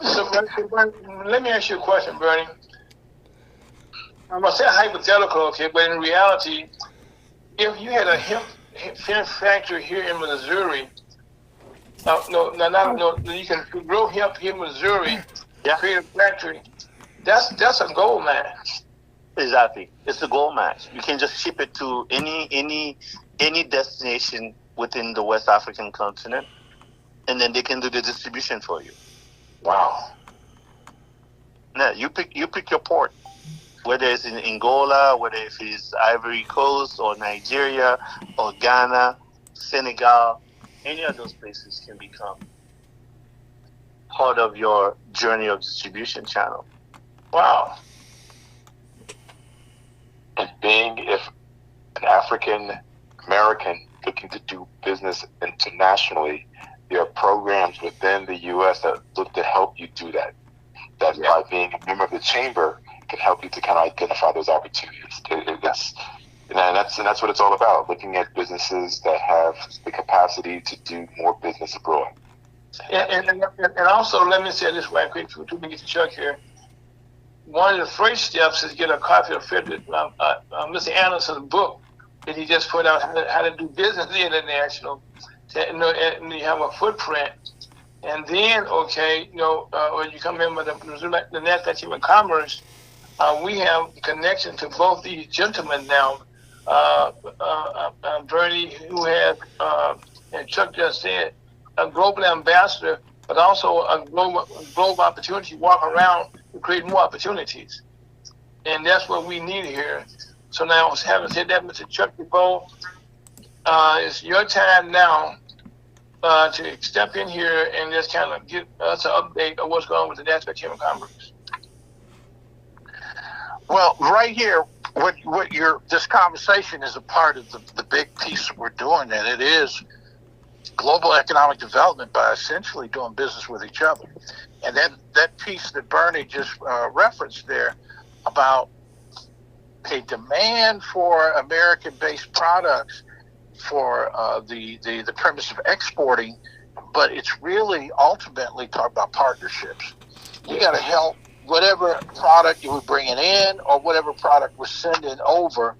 B: So, let me ask you a question, Bernie. I'm going to say hypothetical, okay, but in reality, if you had a hemp factory here in Missouri, you can grow hemp here in Missouri, create a factory, that's a gold mine.
A: Exactly. It's a gold mine. You can just ship it to any destination within the West African continent, and then they can do the distribution for you.
B: Wow.
A: Now, you pick your port, whether it's in Angola, whether it's Ivory Coast or Nigeria or Ghana, Senegal, any of those places can become part of your journey of distribution channel.
B: Wow.
C: And being if an African American looking to do business internationally, there are programs within the U.S. that look to help you do that. That by being a member of the chamber can help you to kind of identify those opportunities. That's what it's all about, looking at businesses that have the capacity to do more business abroad.
B: And also, let me say this right quick to get to Chuck here. One of the first steps is get a copy of Mr. Anderson's book that he just put out, How to Do Business International, and you have a footprint. And then, when you come in with the NASDAQ Chamber of Commerce, we have connection to both these gentlemen now. Bernie, who has, and Chuck just said, a global ambassador, but also a global opportunity, walk around to create more opportunities. And that's what we need here. So now, having said that, Mr. Chuck DeVoe, it's your time now to step in here and just kind of give us an update of what's going on with the NASDAQ Chamber of Commerce.
E: Well, right here, this conversation is a part of the big piece that we're doing, and it is global economic development by essentially doing business with each other. And that piece that Bernie just referenced there about a demand for American-based products for the premise of exporting, but it's really ultimately talk about partnerships. You got to help whatever product you were bringing in or whatever product we're sending over.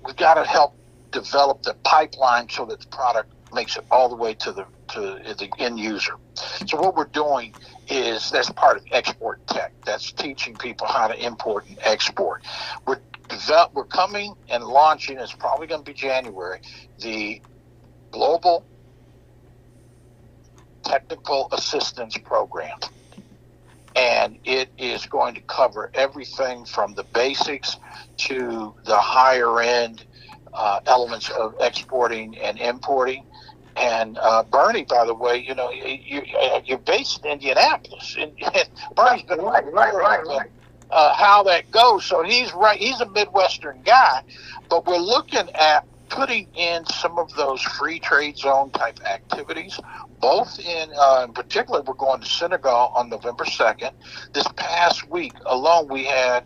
E: We've got to help develop the pipeline so that the product makes it all the way to the end user. So what we're doing is that's part of export tech. That's teaching people how to import and export. We're coming and launching, it's probably going to be January, the Global Technical Assistance Program. and it is going to cover everything from the basics to the higher end elements of exporting and importing. And Bernie, by the way, you're based in Indianapolis, and Bernie's been right. How that goes. So he's right. He's a Midwestern guy, but we're looking at putting in some of those free trade zone type activities. Both in particular, we're going to Senegal on November 2nd. This past week alone, we had.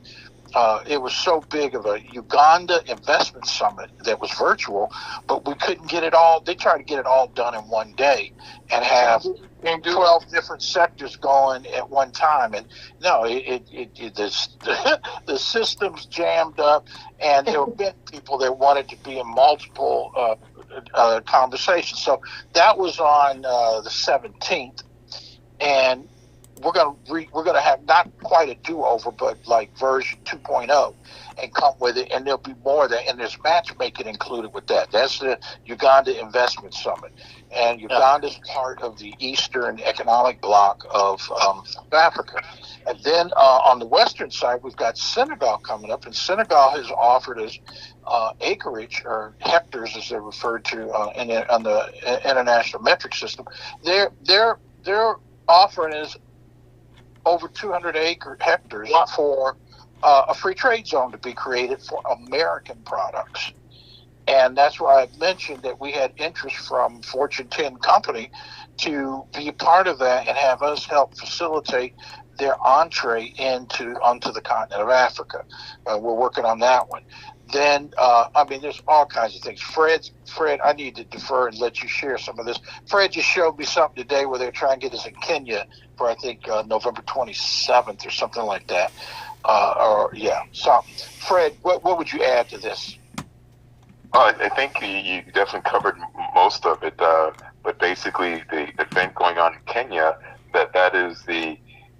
E: It was so big of a Uganda investment summit that was virtual, but we couldn't get it all. They tried to get it all done in one day and have 12 different sectors going at one time. And no, the system's jammed up, and there have been people that wanted to be in multiple conversations. So that was on the 17th, and we're gonna have not quite a do-over, but like version 2.0, and come with it, and there'll be more of that, and there's matchmaking included with that. That's the Uganda Investment Summit, and Uganda's part of the Eastern Economic Bloc of South Africa. And then on the western side, we've got Senegal coming up, and Senegal has offered us acreage, or hectares as they're referred to on the international metric system. They're offering us over 200 hectares for a free trade zone to be created for American products. And that's why I mentioned that we had interest from Fortune 10 company to be a part of that and have us help facilitate their entree onto the continent of Africa. We're working on that one. Then, there's all kinds of things. Fred, I need to defer and let you share some of this. Fred just showed me something today where they're trying to get us in Kenya for, I think, November 27th or something like that. So, Fred, what would you add to this?
C: I think you definitely covered most of it. But basically, the event going on in Kenya, that is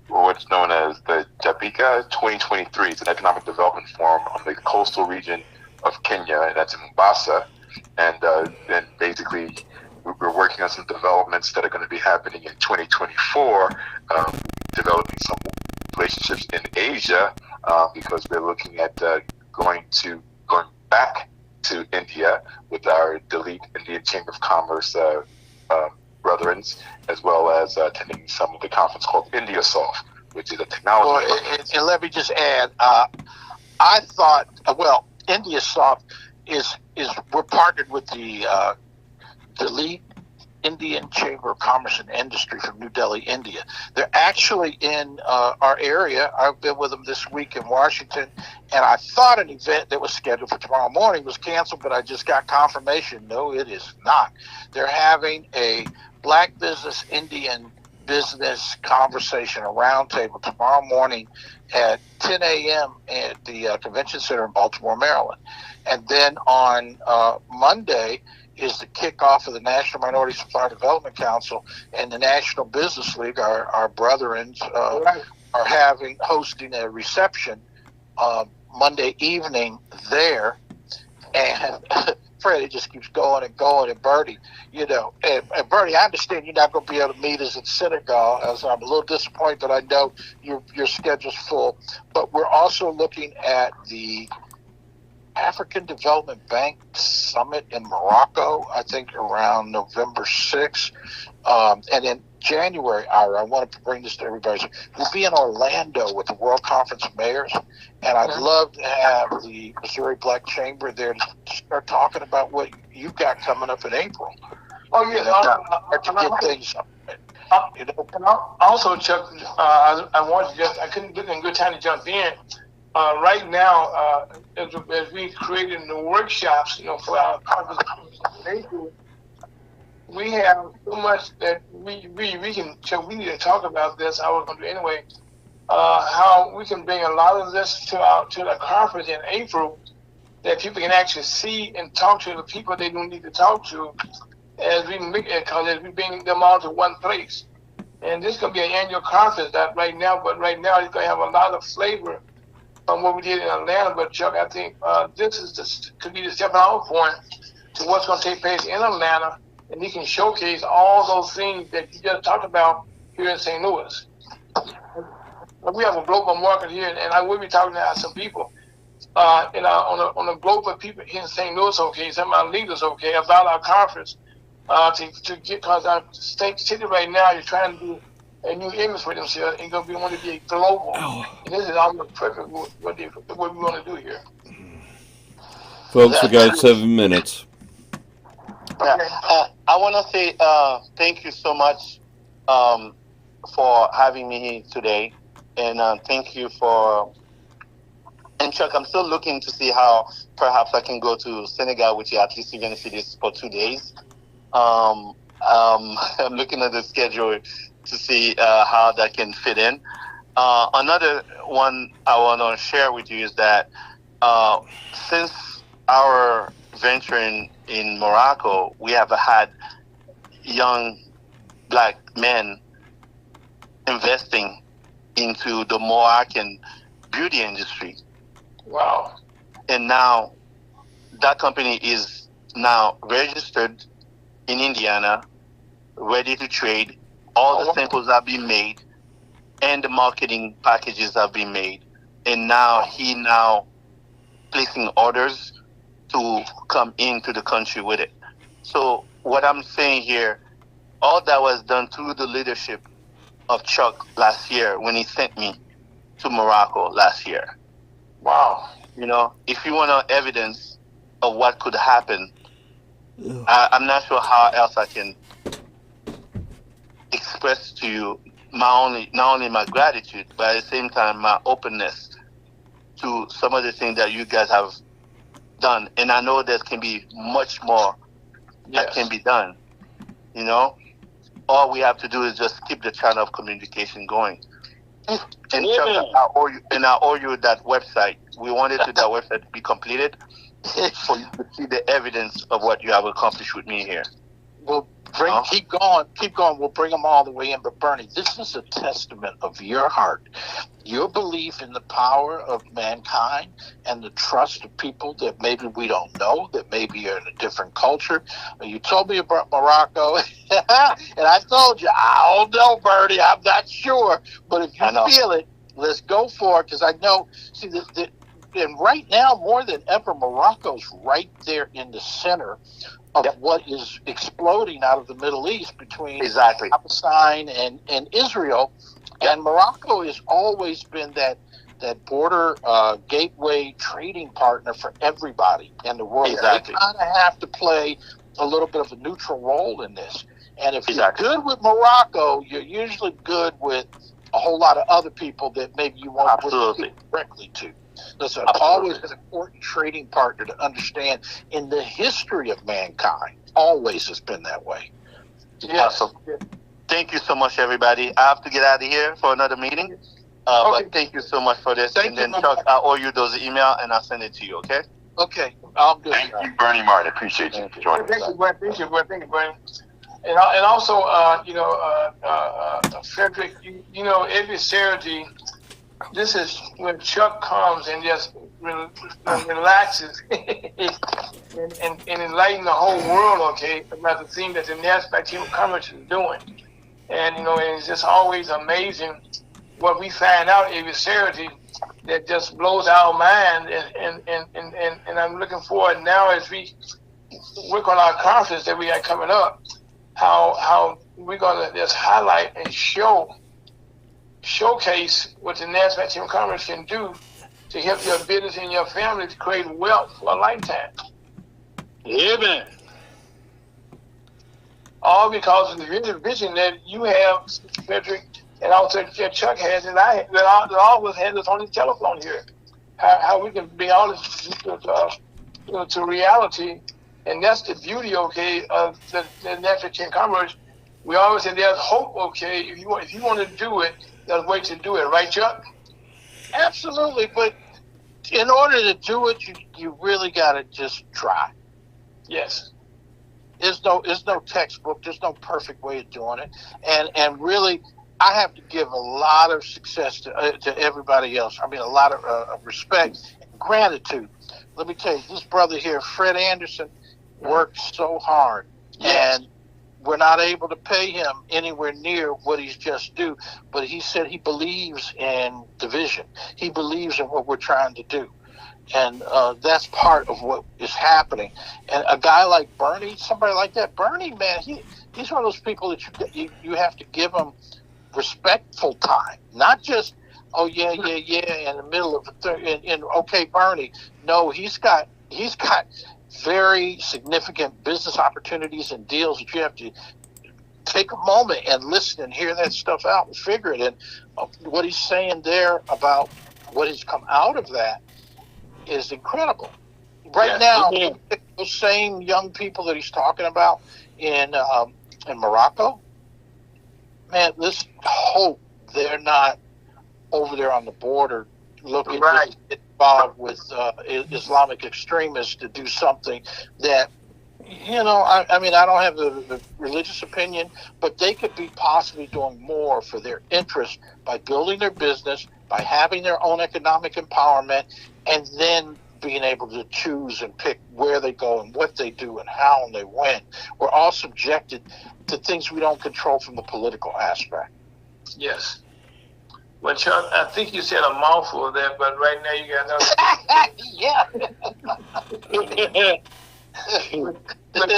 C: what's known as the JAPICA 2023. It's an economic development forum on the coastal region of Kenya, and that's in Mombasa. And then basically, we're working on some developments that are going to be happening in 2024, developing some relationships in Asia, because we're looking at going back to India with our Delete Indian Chamber of Commerce brethrens, as well as attending some of the conference called IndiaSoft, which is a technology.
E: Well, and let me just add, I thought, IndiaSoft is we're partnered with the Delete Indian Chamber of Commerce and Industry from New Delhi, India. They're actually in our area. I've been with them this week in Washington, and I thought an event that was scheduled for tomorrow morning was canceled, but I just got confirmation. No, it is not. They're having a Black Business, Indian Business conversation, a roundtable tomorrow morning at 10 a.m. at the Convention Center in Baltimore, Maryland. And then on Monday is the kickoff of the National Minority Supplier Development Council, and the National Business League, our brethren, are hosting a reception Monday evening there. And Fred, it just keeps going and going. And Bertie, and Bertie, I understand you're not going to be able to meet us in Senegal, as I'm a little disappointed that I know your schedule's full. But we're also looking at the African Development Bank Summit in Morocco, I think around November 6th. And in January, Ira, I wanted to bring this to everybody. We'll be in Orlando with the World Conference of Mayors, and I'd love to have the Missouri Black Chamber there to start talking about what you've got coming up in April.
B: Oh, yeah.
E: To get things up.
B: And also, Chuck, I couldn't get in good time to jump in. Right now, as we created the workshops, for our conference, we have so much that we can. So we need to talk about this. I was going to do anyway. How we can bring a lot of this to the conference in April, that people can actually see and talk to the people they don't need to talk to, as we bring them all to one place. And this is going to be an annual conference right now it's going to have a lot of flavor from what we did in Atlanta. But Chuck, I think this could be the stepping off point to what's going to take place in Atlanta, and he can showcase all those things that you just talked about here in St. Louis. we have a global market here, and I will be talking to some people, on a global people here in St. Louis, okay, some of our leaders, okay, about our conference, to get, because our state city right now is trying to do a new image for themselves and going to want to be global. And this is almost perfect what we want to do here.
D: Folks, we got 7 minutes.
A: Yeah. I want to say thank you so much for having me here today. And thank you for... And Chuck, I'm still looking to see how perhaps I can go to Senegal with you, at least even if it is for 2 days. I'm looking at the schedule to see how that can fit in. Another one I want to share with you is that since our venture in Morocco, we have had young black men investing into the Moroccan beauty industry.
B: Wow.
A: And now that company is now registered in Indiana, ready to trade. All the samples have been made and the marketing packages have been made. And now he placing orders to come into the country with it. So what I'm saying here, all that was done through the leadership of Chuck last year when he sent me to Morocco last year.
B: Wow.
A: You know, if you want evidence of what could happen, I'm not sure how else I can express to you not only my gratitude, but at the same time my openness to some of the things that you guys have done. And I know there can be much more that can be done. You know, all we have to do is just keep the channel of communication going. And Chuck, I owe you that website. We wanted that website to be completed for you to see the evidence of what you have accomplished with me here.
E: Well, keep going. We'll bring them all the way in. But Bernie, this is a testament of your heart, your belief in the power of mankind and the trust of people that maybe we don't know, that maybe are in a different culture. You told me about Morocco, and I told you, I don't know, Bernie, I'm not sure. But if you feel it, let's go for it, because I know, see, and right now, more than ever, Morocco's right there in the center of what is exploding out of the Middle East between Palestine and Israel. And Morocco has always been that border gateway trading partner for everybody in the world. They kind of have to play a little bit of a neutral role in this. And if you're good with Morocco, you're usually good with a whole lot of other people that maybe you won't speak directly to. That's always an important trading partner to understand in the history of mankind. Always has been that way.
A: Yes. Awesome. Thank you so much, everybody. I have to get out of here for another meeting. But thank you so much for this. Chuck, I owe you those emails, and I'll send it to you, okay?
E: Okay. I'll do
C: Thank you, Bernie Martin. Appreciate you joining us.
B: Thank you, Bernie. And also, Frederick, you know, every Saturday, this is when Chuck comes and just relaxes and enlighten the whole world, okay, about the thing that the NASDAQ Team of Commerce is doing. And, you know, it's just always amazing what we find out every Saturday that just blows our mind. And I'm looking forward now as we work on our conference that we have coming up, how we're going to just highlight and showcase what the NASDAQ Team of Commerce can do to help your business and your family to create wealth for a lifetime.
E: Yeah, man.
B: All because of the vision that you have, Frederick, and also that Chuck has, and that all of us have this on the telephone here. How we can be all this to reality, and that's the beauty, okay, of the NASDAQ Team of Commerce. We always say there's hope, okay. If you want to do it, there's a way to do it, right, Chuck?
E: Absolutely, but in order to do it, you really got to just try.
B: Yes.
E: There's no textbook. There's no perfect way of doing it, and really, I have to give a lot of success to everybody else. I mean, a lot of respect and gratitude. Let me tell you, this brother here, Fred Anderson, worked so hard, and we're not able to pay him anywhere near what he's just due. But he said he believes in division. He believes in what we're trying to do. And that's part of what is happening. And a guy like Bernie, somebody like that, Bernie, man, he's one of those people that you have to give him respectful time, not just, oh yeah, in the middle of okay, Bernie. No, he's got very significant business opportunities and deals that you have to take a moment and listen and hear that stuff out and figure it. And what he's saying there about what has come out of that is incredible. Right now, those same young people that he's talking about in Morocco, man, let's hope they're not over there on the border looking to get involved with Islamic extremists to do something that, I mean, I don't have the religious opinion, but they could be possibly doing more for their interest by building their business, by having their own economic empowerment, and then being able to choose and pick where they go and what they do and how and they win. We're all subjected to things we don't control from the political aspect.
B: Yes. Well, Chuck, I think you said a mouthful there, but right now you got another. But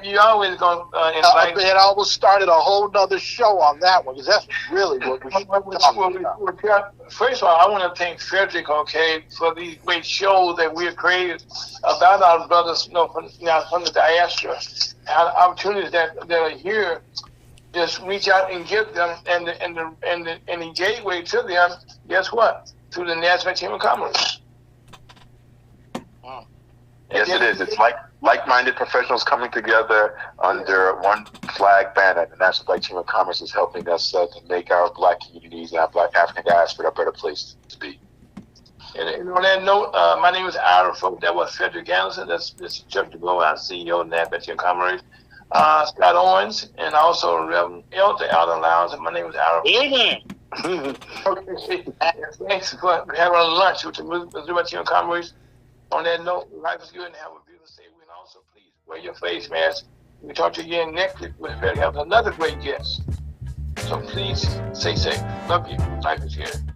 B: you always going to invite.
E: It almost started a whole nother show on that one, because that's really what we should talk about.
B: First of all, I want to thank Frederick, for these great shows that we have created about our brothers, from the diaspora, and opportunities that are here. Just reach out and give them, and the gateway to them. Guess what? Through the National Chamber of Commerce.
C: Yes, it is. It's like-minded professionals coming together under one flag banner. The National Black Chamber of Commerce is helping us to make our Black communities and our Black African diaspora a better place to be.
B: And on that note, my name is Ira, folks. That was Frederick Anderson. That's Chuck DeGlow, our CEO of the National Chamber of Commerce. Scott Owens, and also Reverend Elder Alden Lowndes, and my name is Ira. Thanks for having lunch with the Missouri Chamber of Commerce. On that note, life is good and have a beautiful day. And also, please wear your face mask. We talk to you again next week. We'll have another great guest. So please stay safe. Love you. Life is good.